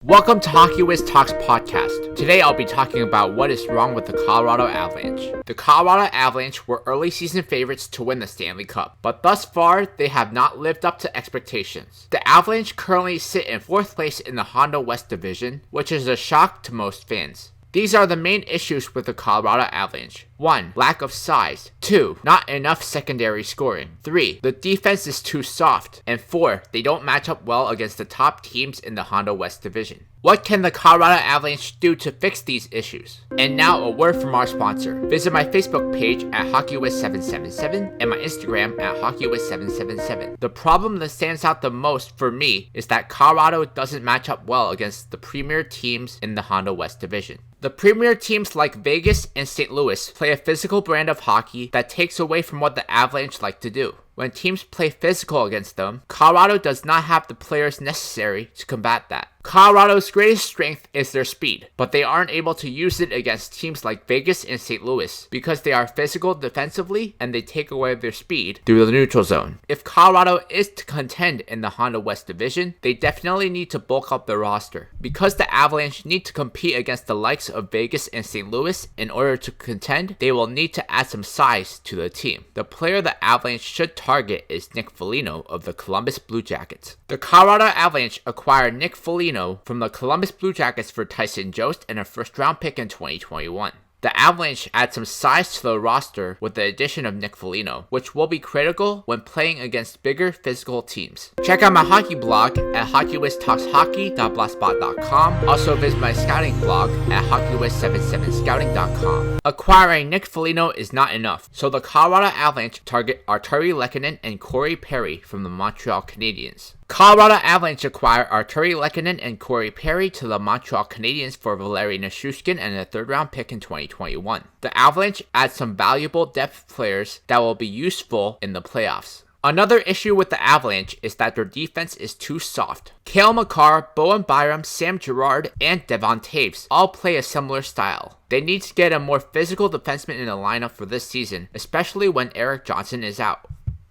Welcome to Hockey Wiz Talks podcast. Today I'll be talking about what is wrong with the Colorado Avalanche. The Colorado Avalanche were early season favorites to win the Stanley Cup, but thus far they have not lived up to expectations. The Avalanche currently sit in 4th place in the Honda West Division, which is a shock to most fans. These are the main issues with the Colorado Avalanche. 1. Lack of size. 2. Not enough secondary scoring. 3. The defense is too soft. And 4. They don't match up well against the top teams in the Honda West Division. What can the Colorado Avalanche do to fix these issues? And now a word from our sponsor. Visit my Facebook page at HockeyWiz777 and my Instagram at HockeyWiz777. The problem that stands out the most for me is that Colorado doesn't match up well against the premier teams in the Honda West Division. The premier teams like Vegas and St. Louis play a physical brand of hockey that takes away from what the Avalanche like to do. When teams play physical against them, Colorado does not have the players necessary to combat that. Colorado's greatest strength is their speed, but they aren't able to use it against teams like Vegas and St. Louis because they are physical defensively and they take away their speed through the neutral zone. If Colorado is to contend in the Honda West Division, they definitely need to bulk up their roster. Because the Avalanche need to compete against the likes of Vegas and St. Louis in order to contend, they will need to add some size to the team. The player the Avalanche should target is Nick Foligno of the Columbus Blue Jackets. The Colorado Avalanche acquired Nick Foligno from the Columbus Blue Jackets for Tyson Jost and a first-round pick in 2021. The Avalanche add some size to the roster with the addition of Nick Foligno, which will be critical when playing against bigger physical teams. Check out my hockey blog at hockeywiztalkshockey.blogspot.com. Also visit my scouting blog at hockeywiz77scouting.com. Acquiring Nick Foligno is not enough, so the Colorado Avalanche target Arturi Lehkonen and Corey Perry from the Montreal Canadiens. Colorado Avalanche acquire Arturi Lehkonen and Corey Perry to the Montreal Canadiens for Valeri Nichushkin and a 3rd-round pick in 2021. The Avalanche add some valuable depth players that will be useful in the playoffs. Another issue with the Avalanche is that their defense is too soft. Cale Makar, Bowen Byram, Sam Girard, and Devon Toews all play a similar style. They need to get a more physical defenseman in the lineup for this season, especially when Erik Johnson is out.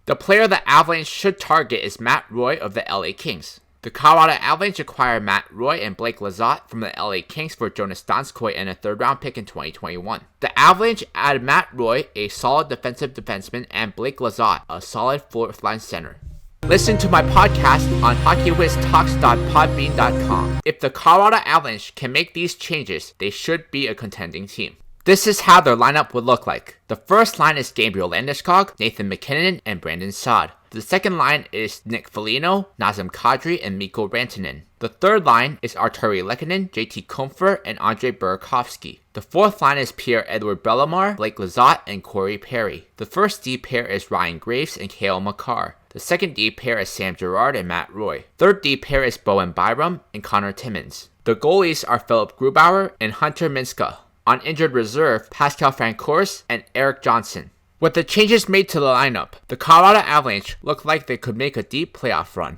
The player the Avalanche should target is Matt Roy of the LA Kings. The Colorado Avalanche acquired Matt Roy and Blake Lizotte from the LA Kings for Jonas Donskoy and a 3rd-round pick in 2021. The Avalanche added Matt Roy, a solid defensive defenseman, and Blake Lizotte, a solid 4th-line center. Listen to my podcast on hockeywiztalks.podbean.com. If the Colorado Avalanche can make these changes, they should be a contending team. This is how their lineup would look like. The first line is Gabriel Landeskog, Nathan MacKinnon, and Brandon Saad. The second line is Nick Foligno, Nazem Kadri, and Mikko Rantanen. The third line is Arturi Lehkonen, JT Compher, and Andrei Burakovsky. The fourth line is Pierre-Edouard Bellemare, Blake Lizotte, and Corey Perry. The first D pair is Ryan Graves and Cale Makar. The second D pair is Sam Girard and Matt Roy. Third D pair is Bowen Byram and Connor Timmins. The goalies are Philip Grubauer and Hunter Minska. On injured reserve, Pascal Francouz and Erik Johnson. With the changes made to the lineup, the Colorado Avalanche look like they could make a deep playoff run.